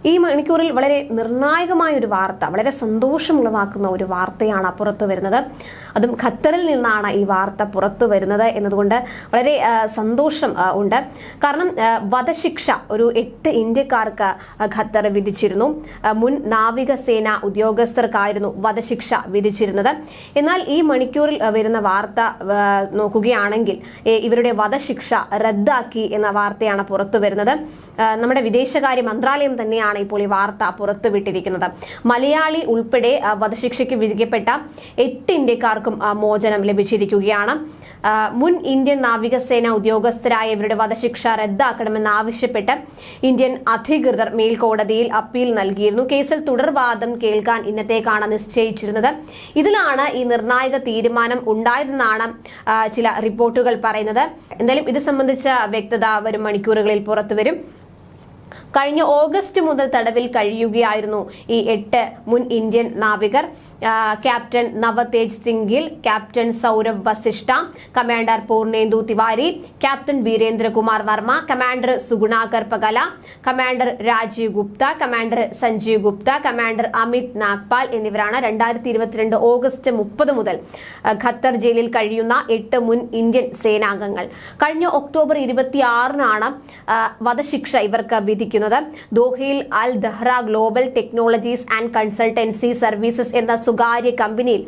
ഈ മണിക്കൂറിൽ വളരെ നിർണായകമായ ഒരു വാർത്ത, വളരെ സന്തോഷമുളവാക്കുന്ന ഒരു വാർത്തയാണ് പുറത്തു വരുന്നത്. അതും ഖത്തറിൽ നിന്നാണ് ഈ വാർത്ത പുറത്തു വരുന്നത് എന്നതുകൊണ്ട് വളരെ സന്തോഷം ഉണ്ട്. കാരണം വധശിക്ഷ ഒരു 8 ഇന്ത്യക്കാർക്ക് ഖത്തർ വിധിച്ചിരുന്നു. മുൻ നാവികസേന ഉദ്യോഗസ്ഥർക്കായിരുന്നു വധശിക്ഷ വിധിച്ചിരുന്നത്. എന്നാൽ ഈ മണിക്കൂറിൽ വരുന്ന വാർത്ത നോക്കുകയാണെങ്കിൽ ഇവരുടെ വധശിക്ഷ റദ്ദാക്കി എന്ന വാർത്തയാണ് പുറത്തു വരുന്നത്. നമ്മുടെ വിദേശകാര്യ മന്ത്രാലയം തന്നെയാണ് ഇപ്പോൾ ഈ വാർത്ത പുറത്തുവിട്ടിരിക്കുന്നത്. മലയാളി ഉൾപ്പെടെ വധശിക്ഷയ്ക്ക് വിധിക്കപ്പെട്ട 8 ഇന്ത്യക്കാർക്കും മോചനം ലഭിച്ചിരിക്കുകയാണ്. മുൻ ഇന്ത്യൻ നാവികസേന ഉദ്യോഗസ്ഥരായ ഇവരുടെ വധശിക്ഷ റദ്ദാക്കണമെന്നാവശ്യപ്പെട്ട് ഇന്ത്യൻ അധികൃതർ മേൽക്കോടതിയിൽ അപ്പീൽ നൽകിയിരുന്നു. കേസിൽ തുടർവാദം കേൾക്കാൻ ഇന്നത്തേക്കാണ് നിശ്ചയിച്ചിരുന്നത്. ഇതിലാണ് ഈ നിർണായക തീരുമാനം ഉണ്ടായതെന്നാണ് ചില റിപ്പോർട്ടുകൾ പറയുന്നത്. എന്തായാലും ഇത് സംബന്ധിച്ച വ്യക്തത വരും മണിക്കൂറുകളിൽ പുറത്തുവരും. കഴിഞ്ഞ ഓഗസ്റ്റ് മുതൽ തടവിൽ കഴിയുകയായിരുന്നു ഈ 8 മുൻ ഇന്ത്യൻ നാവികർ. Captain Navtej Singh Gill, captain Saurabh Vasisht, commander Purnendu Tiwari, captain Virendra Kumar Varma, commander Sugunakar Pagala, commander Rajiv Gupta, commander Sanjeev Gupta, commander Amit Nagpal എന്നിവരാണ് 2022 ഓഗസ്റ്റ് 30 മുതൽ ഖത്തർ ജയിലിൽ കഴിയുന്ന 8 മുൻ ഇന്ത്യൻ സേനാംഗങ്ങൾ. കഴിഞ്ഞ ഒക്ടോബർ 26-നാണ് വധശിക്ഷ ഇവർക്ക് വിധിക്കുന്നത്. ദോഹയിൽ Al Dahra global technologies and consultancy services എന്ന സ്വകാര്യ കമ്പനിയിൽ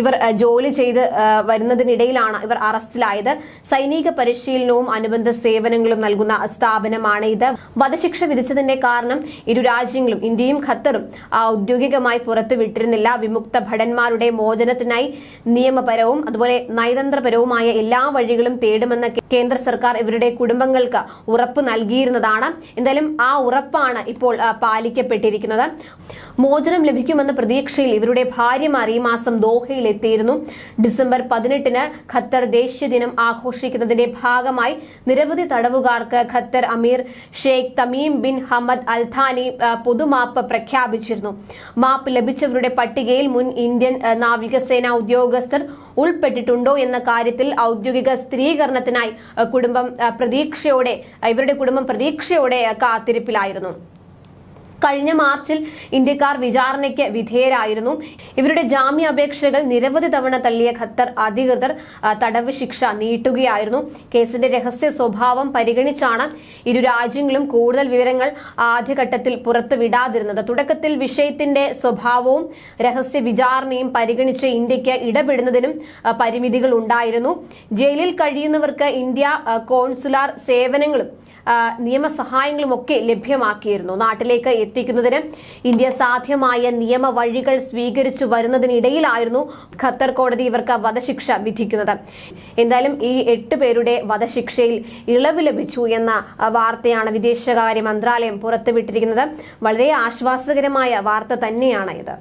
ഇവർ ജോലി ചെയ്ത് വരുന്നതിനിടയിലാണ് ഇവർ അറസ്റ്റിലായത്. സൈനിക പരിശീലനവും അനുബന്ധ സേവനങ്ങളും നൽകുന്ന സ്ഥാപനമാണ് ഇത്. വധശിക്ഷ വിധിച്ചതിന്റെ കാരണം ഇരു രാജ്യങ്ങളും, ഇന്ത്യയും ഖത്തറും ഔദ്യോഗികമായി പുറത്തുവിട്ടിരുന്നില്ല. വിമുക്ത ഭടന്മാരുടെ മോചനത്തിനായി നിയമപരവും അതുപോലെ നയതന്ത്രപരവുമായ എല്ലാ വഴികളും തേടുമെന്ന കേന്ദ്ര സർക്കാർ ഇവരുടെ കുടുംബങ്ങൾക്ക് ഉറപ്പ് നൽകിയിരുന്നതാണ്. എന്തായാലും ആ ഉറപ്പാണ് ഇപ്പോൾ പാലിക്കപ്പെട്ടിരിക്കുന്നത്. മോചനം ലഭിക്കുമെന്ന പ്രതീക്ഷയിൽ ഇവരുടെ ഭാര്യമാർ ഈ മാസം ദോഹയിൽ എത്തിയിരുന്നു. ഡിസംബർ 18-ന് ഖത്തർ ദേശീയ ദിനം ആഘോഷിക്കുന്നതിന്റെ ഭാഗമായി നിരവധി തടവുകാർക്ക് ഖത്തർ അമീർ Sheikh Tamim bin Hamad Al ഥാനി പൊതുമാപ്പ് പ്രഖ്യാപിച്ചിരുന്നു. മാപ്പ് ലഭിച്ചവരുടെ പട്ടികയിൽ മുൻ ഇന്ത്യൻ നാവികസേന ഉദ്യോഗസ്ഥർ ഉൾപ്പെട്ടിട്ടുണ്ടോ എന്ന കാര്യത്തിൽ ഔദ്യോഗിക സ്ഥിരീകരണത്തിനായി ഇവരുടെ കുടുംബം പ്രതീക്ഷയോടെ കാത്തിരിപ്പിലായിരുന്നു. കഴിഞ്ഞ മാർച്ചിൽ ഇന്ത്യക്കാർ വിചാരണയ്ക്ക് വിധേയരായിരുന്നു. ഇവരുടെ ജാമ്യാപേക്ഷകൾ നിരവധി തവണ തള്ളിയ ഖത്തർ അധികൃതർ തടവ് ശിക്ഷ നീട്ടുകയായിരുന്നു. കേസിന്റെ രഹസ്യ സ്വഭാവം പരിഗണിച്ചാണ് ഇരു രാജ്യങ്ങളും കൂടുതൽ വിവരങ്ങൾ ആദ്യഘട്ടത്തിൽ പുറത്തുവിടാതിരുന്നത്. തുടക്കത്തിൽ വിഷയത്തിന്റെ സ്വഭാവവും രഹസ്യ വിചാരണയും പരിഗണിച്ച് ഇന്ത്യക്ക് ഇടപെടുന്നതിനും പരിമിതികൾ ഉണ്ടായിരുന്നു. ജയിലിൽ കഴിയുന്നവർക്ക് ഇന്ത്യ കോൺസുലാർ സേവനങ്ങളും നിയമസഹായങ്ങളും ഒക്കെ ലഭ്യമാക്കിയിരുന്നു. നാട്ടിലേക്ക് എത്തിക്കുന്നതിന് ഇന്ത്യ സാധ്യമായ നിയമ വഴികൾ സ്വീകരിച്ചു വരുന്നതിനിടയിലായിരുന്നു ഖത്തർ കോടതി ഇവർക്ക് വധശിക്ഷ വിധിക്കുന്നത്. എന്തായാലും ഈ 8 പേരുടെ വധശിക്ഷയിൽ ഇളവ് ലഭിച്ചു എന്ന വാർത്തയാണ് വിദേശകാര്യ മന്ത്രാലയം പുറത്തുവിട്ടിരിക്കുന്നത്. വളരെ ആശ്വാസകരമായ വാർത്ത തന്നെയാണ് ഇത്.